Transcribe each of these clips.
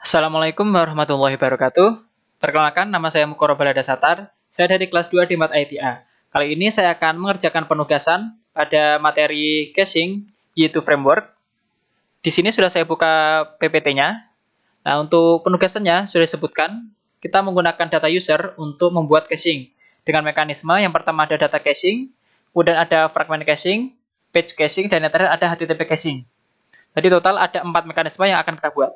Assalamualaikum warahmatullahi wabarakatuh. Perkenalkan, nama saya Mukoro Baladasatar. Saya dari kelas 2 di Mat ITA. Kali ini saya akan mengerjakan penugasan pada materi caching, yaitu framework. Di sini sudah saya buka PPT-nya. Nah, untuk penugasannya sudah disebutkan, kita menggunakan data user untuk membuat caching. Dengan mekanisme yang pertama ada data caching, kemudian ada fragment caching, page caching, dan yang terakhir ada HTTP caching. Jadi total ada 4 mekanisme yang akan kita buat.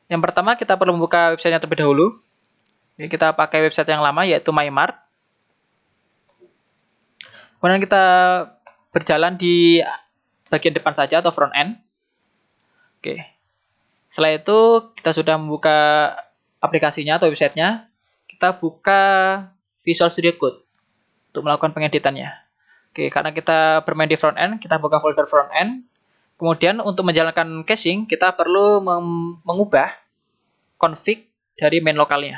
Yang pertama kita perlu membuka websitenya terlebih dahulu. Jadi kita pakai website yang lama yaitu MyMart. Kemudian kita berjalan di bagian depan saja atau front end. Oke. Setelah itu kita sudah membuka aplikasinya atau websitenya. Kita buka Visual Studio Code untuk melakukan pengeditannya. Oke, karena kita bermain di front end, kita buka folder front end. Kemudian untuk menjalankan caching, kita perlu mengubah config dari main lokalnya.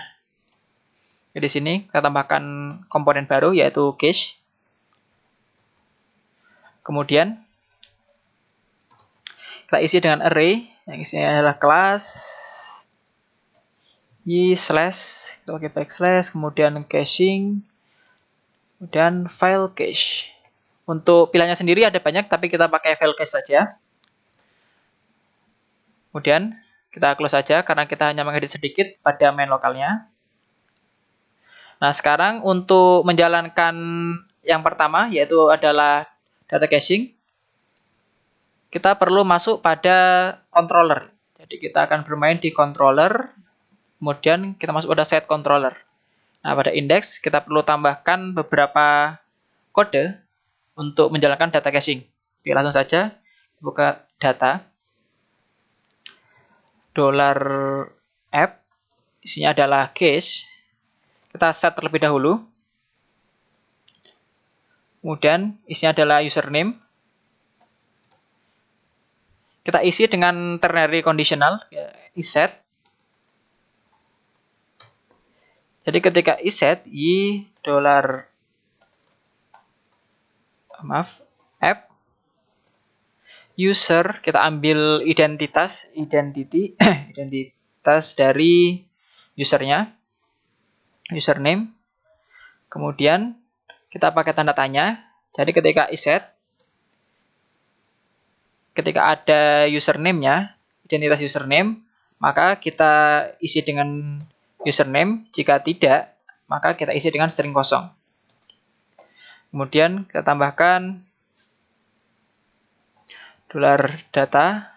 Jadi di sini kita tambahkan komponen baru yaitu cache. Kemudian kita isi dengan array yang isinya adalah kelas y slash, kita pakai backslash, kemudian caching, kemudian file cache. Untuk pilihannya sendiri ada banyak, tapi kita pakai file cache saja. Kemudian kita close saja karena kita hanya mengedit sedikit pada main lokalnya. Nah, sekarang untuk menjalankan yang pertama yaitu adalah data caching, kita perlu masuk pada controller. Jadi kita akan bermain di controller, kemudian kita masuk pada set controller. Nah, pada index kita perlu tambahkan beberapa kode untuk menjalankan data caching. Oke, langsung saja buka data. $app isinya adalah cache. Kita set terlebih dahulu. Kemudian isinya adalah username. Kita isi dengan ternary conditional, iset. Jadi ketika iset app user, kita ambil identitas dari usernya, username. Kemudian kita pakai tanda tanya. Jadi ketika iset, ketika ada username-nya, identitas username, maka kita isi dengan username. Jika tidak, maka kita isi dengan string kosong. Kemudian kita tambahkan $data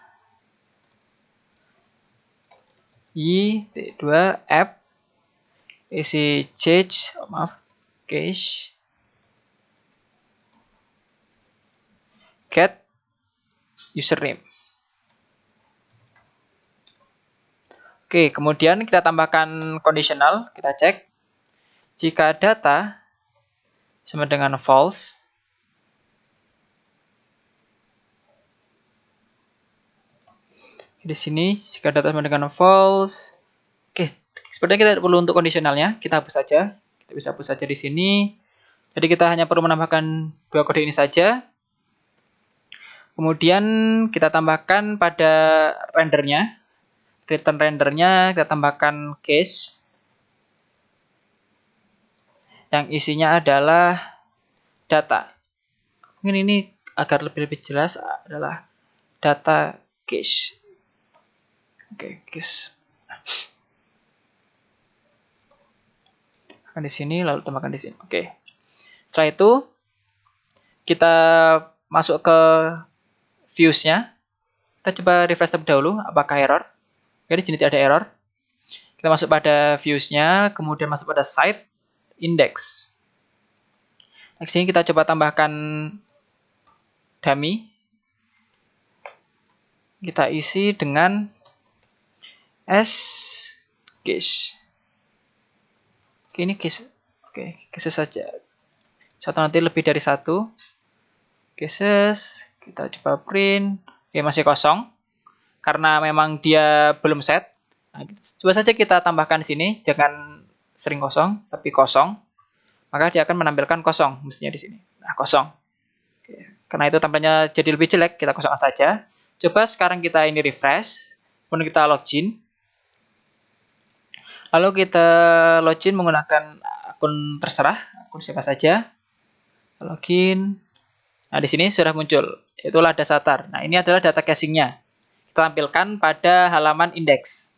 y2app isi cache get username. Oke, kemudian kita tambahkan conditional, kita cek jika data sama dengan false, di sini jika data sama dengan false. Oke, sepertinya kita tidak perlu untuk kondisionalnya, kita hapus saja. Kita bisa hapus saja di sini. Jadi kita hanya perlu menambahkan dua kode ini saja. Kemudian kita tambahkan pada rendernya, return rendernya kita tambahkan case yang isinya adalah data. Mungkin ini agar lebih jelas adalah data cache. Oke, case. Di sini lalu tambahkan di sini. Oke. Setelah itu kita masuk ke views-nya. Kita coba refresh terlebih dahulu apakah error. Jadi sini tidak ada error. Kita masuk pada views-nya, kemudian masuk pada site index. Di sini kita coba tambahkan dummy. Kita isi dengan cache. Oke, ini case. Oke, cases saja. Satu nanti lebih dari satu. Cases, kita coba print. Oke, masih kosong. Karena memang dia belum set. Nah, coba saja kita tambahkan di sini, jangan string kosong, tapi kosong. Maka dia akan menampilkan kosong, mestinya di sini. Nah, kosong. Oke, karena itu tampilnya jadi lebih jelek, kita kosongkan saja. Coba sekarang kita ini refresh. Kemudian kita login. Lalu kita login menggunakan akun terserah, akun siapa saja. Login. Nah, di sini sudah muncul. Itulah Dasatar. Nah, ini adalah data caching-nya. Kita tampilkan pada halaman index.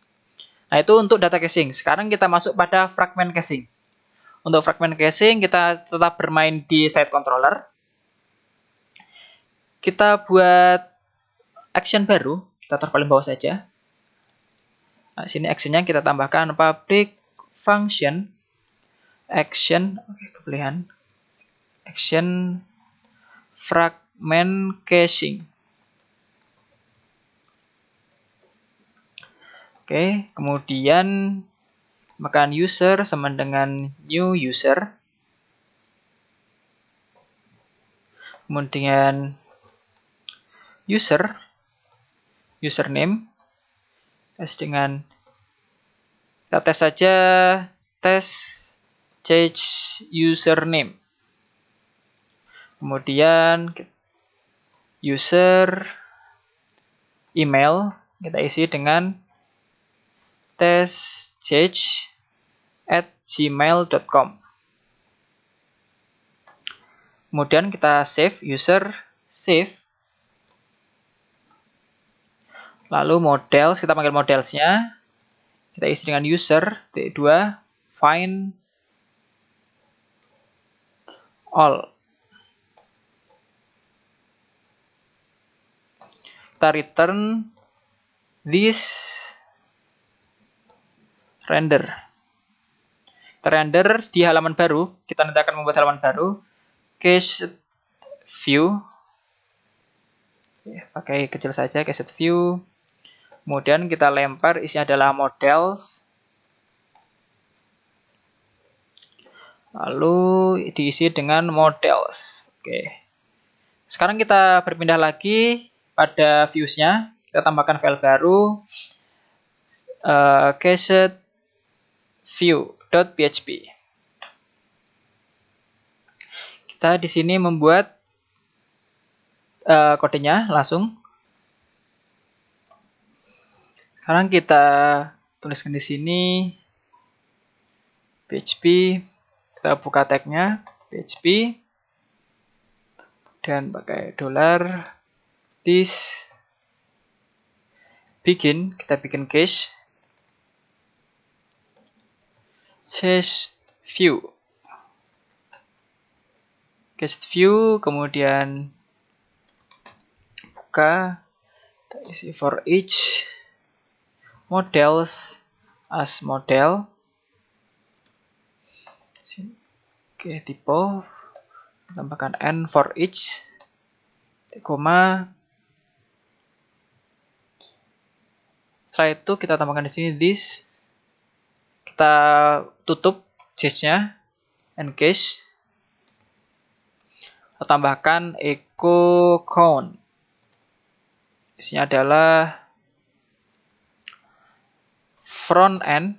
Nah, itu untuk data caching. Sekarang kita masuk pada fragment caching. Untuk fragment caching, kita tetap bermain di site controller. Kita buat action baru. Kita taruh paling bawah saja. Nah, sini actionnya kita tambahkan public function action, kepilihan action fragment caching. Kemudian makan user sama dengan new user. Kemudian username tes dengan kita tes saja tes change username. Kemudian user email kita isi dengan testchange@gmail.com. Kemudian kita save save. Lalu models, kita panggil modelsnya. Kita isi dengan user t2 find all. Kita return this render. Kita render di halaman baru. Kita nanti akan membuat halaman baru. Cached view. Pakai kecil saja, cached view. Kemudian kita lempar, isinya adalah models. Lalu diisi dengan models. Sekarang kita berpindah lagi pada views-nya. Kita tambahkan file baru. Cached view.php. Kita di sini membuat kodenya langsung. Sekarang kita tuliskan di sini PHP. Kita buka tag-nya PHP dan pakai $this begin, kita bikin cached view, kemudian buka, kita isi for each models as model. Type tambahkan n for each, koma. Setelah itu kita tambahkan di sini this. Kita tutup change-nya and cache. Kita tambahkan echo count. Isinya adalah front end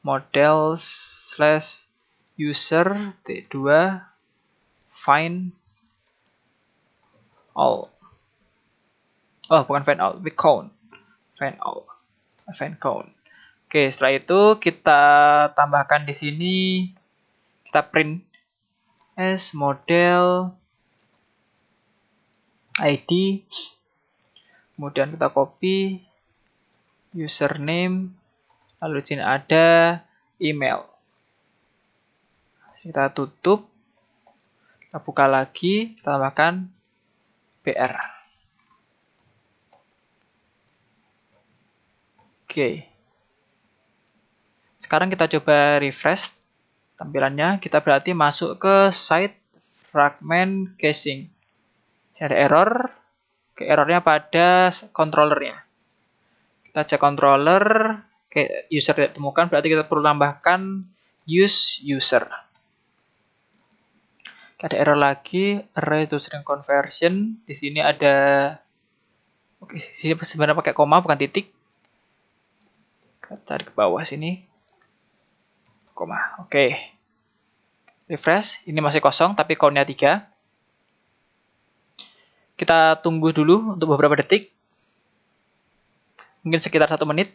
model/user t2 find all. Bukan find all, find count. Setelah itu kita tambahkan di sini, kita print as model ID. Kemudian kita copy username, lalu di sini ada email. Kita tutup, kita buka lagi, kita tambahkan BR. Sekarang kita coba refresh tampilannya. Kita berarti masuk ke site fragment caching. Ada error. Errornya pada controllernya. Kita cek controller, user tidak ditemukan, berarti kita perlu tambahkan use user. Ada error lagi, array to string conversion. Di sini ada, di sini sebenarnya pakai koma bukan titik. Kita cari ke bawah sini, koma. Refresh, ini masih kosong tapi count-nya 3. Kita tunggu dulu untuk beberapa detik. Mungkin sekitar 1 menit.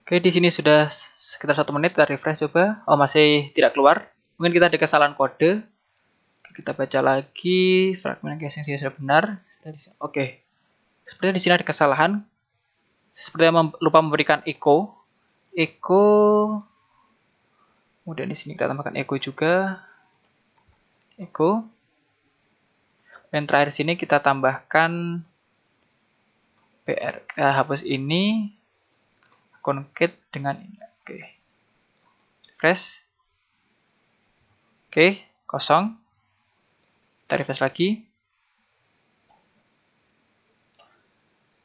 Oke, di sini sudah sekitar 1 menit. Kita refresh coba. Oh, masih tidak keluar. Mungkin kita ada kesalahan kode. Kita baca lagi. Fragment casing sudah benar. Oke. Sepertinya di sini ada kesalahan. Sepertinya lupa memberikan echo. Kemudian di sini kita tambahkan echo juga. Echo. Dan terakhir sini kita tambahkan PR. Kita hapus ini. Concat dengan ini. Oke. Refresh. Oke, kosong. Kita refresh lagi.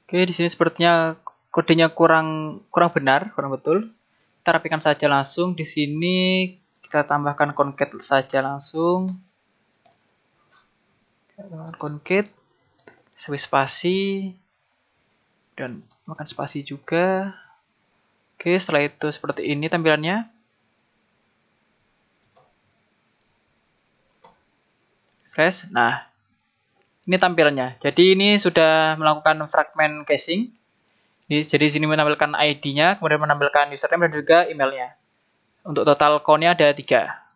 Oke, di sini sepertinya kodenya kurang benar, kurang betul. Kita rapikan saja langsung. Di sini kita tambahkan concat saja langsung. Concat, spasi, dan makan spasi juga. Oke, setelah itu seperti ini tampilannya. Refresh. Nah, ini tampilannya. Jadi ini sudah melakukan fragment caching. Jadi di sini menampilkan ID-nya, kemudian menampilkan username dan juga emailnya. Untuk total count-nya ada 3.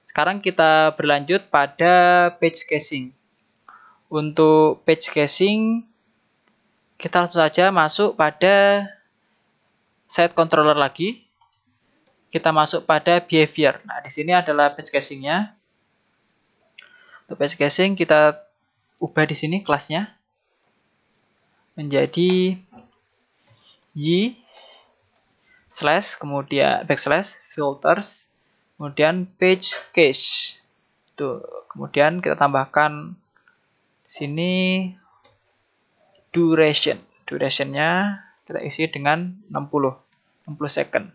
Sekarang kita berlanjut pada page caching. Untuk page caching, kita langsung saja masuk pada site controller lagi. Kita masuk pada behavior. Nah, di sini adalah page caching-nya. Untuk page caching kita ubah di sini kelasnya menjadi y kemudian filters, kemudian page cache. Itu. Kemudian kita tambahkan di sini duration. Duration-nya kita isi dengan 60 second.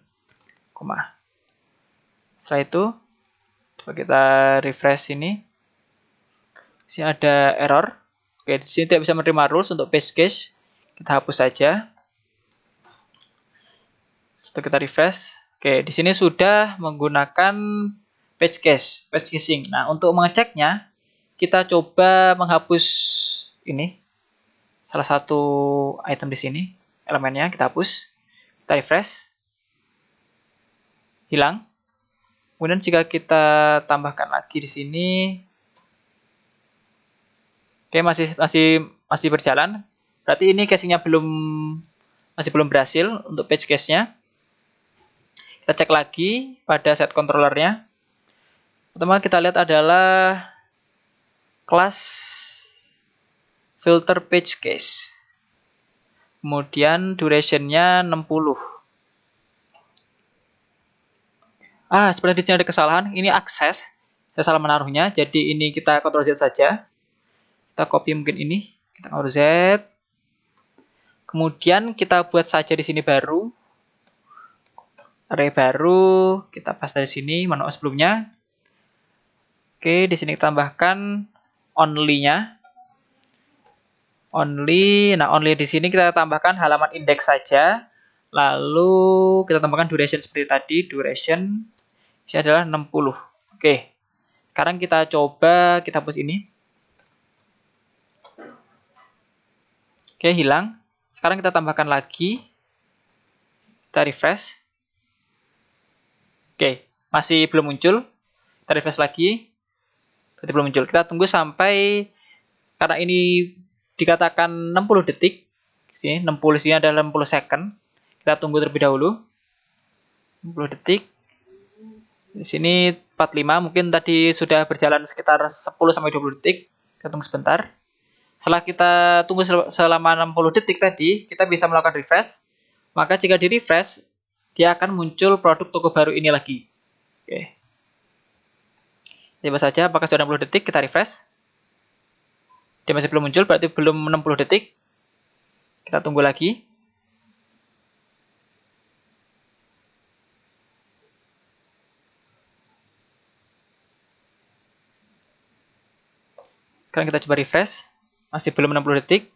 Setelah itu coba kita refresh ini. Di sini ada error. Oke, di sini tidak bisa menerima rules untuk page cache. Kita hapus saja. Setelah kita refresh. Oke, di sini sudah menggunakan page caching. Nah, untuk mengeceknya, kita coba menghapus ini. Salah satu item di sini, elemennya kita hapus. Kita refresh. Hilang. Kemudian jika kita tambahkan lagi di sini, oke, masih berjalan. Berarti ini caching-nya masih belum berhasil untuk page cache-nya. Kita cek lagi pada set controller-nya. Pertama kita lihat adalah kelas filter page cache. Kemudian duration-nya 60. Seperti di sini ada kesalahan. Ini akses. Saya salah menaruhnya. Jadi ini kita Ctrl Z saja. Kita copy mungkin ini. Kita Ctrl Z. Kemudian kita buat saja di sini baru. Array baru. Kita paste di sini manual sebelumnya. Oke, di sini kita tambahkan only-nya. Nah, only di sini kita tambahkan halaman index saja. Lalu kita tambahkan duration seperti tadi. Duration ini adalah 60. Oke. Sekarang kita coba kita hapus ini. Oke, hilang. Sekarang kita tambahkan lagi. Kita refresh. Oke, masih belum muncul. Kita refresh lagi. Berarti belum muncul. Kita tunggu sampai, karena ini dikatakan 60 detik. Sini 60 sini adalah 60 second. Kita tunggu terlebih dahulu. 60 detik. Di sini 45, mungkin tadi sudah berjalan sekitar 10 sampai 20 detik. Kita tunggu sebentar. Setelah kita tunggu selama 60 detik tadi, kita bisa melakukan refresh. Maka jika di refresh, dia akan muncul produk toko baru ini lagi. Oke. Coba saja apakah sudah 60 detik, kita refresh. Dia masih belum muncul, berarti belum 60 detik. Kita tunggu lagi. Sekarang kita coba refresh. Masih belum 60 detik.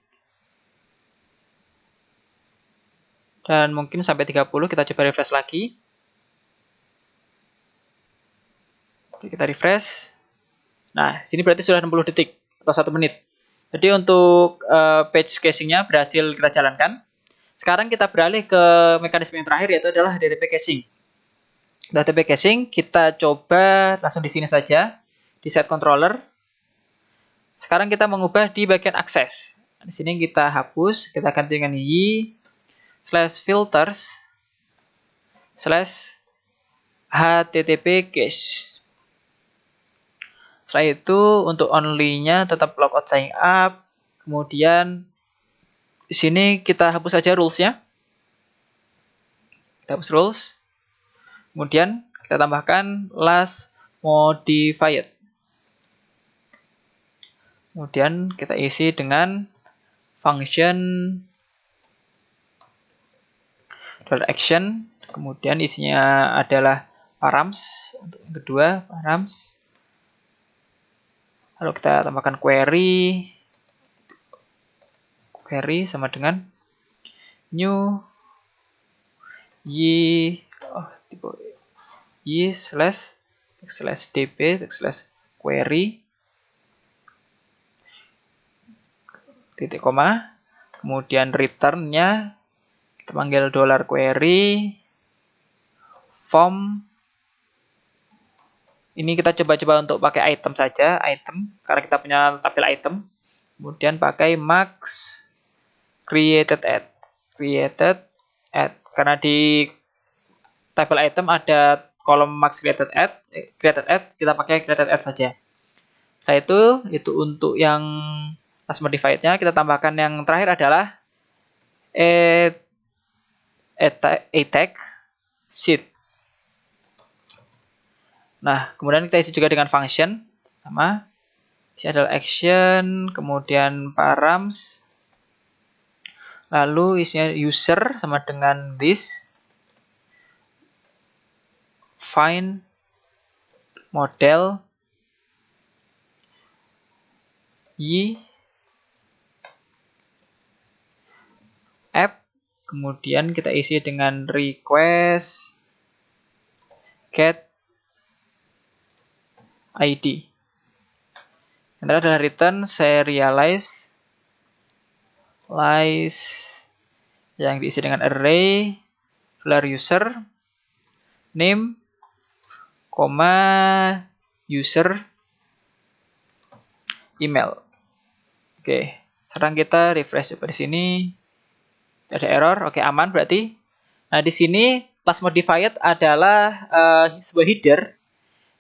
Dan mungkin sampai 30, kita coba refresh lagi. Oke, kita refresh. Nah, sini berarti sudah 60 detik atau 1 menit. Jadi untuk page caching-nya berhasil kita jalankan. Sekarang kita beralih ke mekanisme yang terakhir, yaitu adalah HTTP caching. HTTP caching kita coba langsung di sini saja, di set controller. Sekarang kita mengubah di bagian akses. Di sini kita hapus, kita ganti dengan y/filters/http cache. Setelah itu untuk only-nya tetap logout sign up. Kemudian di sini kita hapus saja rules-nya. Kita hapus rules. Kemudian kita tambahkan last modified. Kemudian kita isi dengan function $action. Kemudian isinya adalah params. Untuk yang kedua, params. Lalu kita tambahkan query sama dengan new y/db/query titik koma, kemudian return-nya kita panggil $query form. Ini kita coba-coba untuk pakai item saja, karena kita punya tabel item. Kemudian pakai max created add, karena di tabel item ada kolom max created add, kita pakai created add saja. Setelah itu untuk yang last modified-nya kita tambahkan yang terakhir adalah tag seed. Nah, kemudian kita isi juga dengan function sama. Ini adalah action, kemudian params. Lalu isinya user sama dengan this. Find model app. Kemudian kita isi dengan request get ID. Yang adalah return serialize yang diisi dengan array $user name, user email. Oke, sekarang kita refresh coba di sini. Ada error, oke aman berarti. Nah di sini last modified adalah sebuah header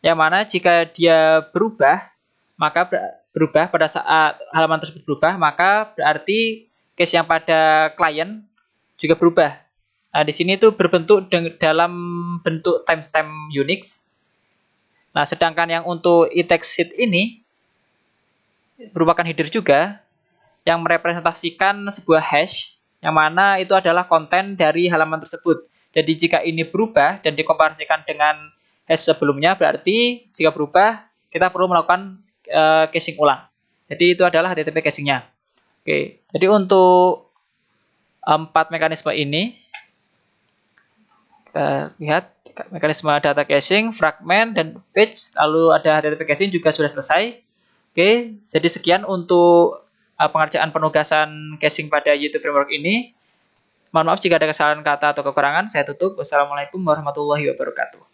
yang mana jika dia berubah, maka berubah pada saat halaman tersebut berubah, maka berarti case yang pada klien juga berubah. Nah, di sini itu berbentuk dalam bentuk timestamp Unix. Nah, sedangkan yang untuk e-text sheet ini merupakan header juga yang merepresentasikan sebuah hash yang mana itu adalah konten dari halaman tersebut. Jadi jika ini berubah dan dikomparasikan dengan hash sebelumnya, berarti jika berubah kita perlu melakukan caching ulang. Jadi itu adalah HTTP caching-nya. Oke, jadi untuk 4 mekanisme ini kita lihat mekanisme data caching, fragment, dan page, lalu ada HTTP caching juga sudah selesai. Oke, jadi sekian untuk pengerjaan penugasan caching pada YouTube Framework ini. Mohon maaf jika ada kesalahan kata atau kekurangan. Saya tutup. Wassalamualaikum warahmatullahi wabarakatuh.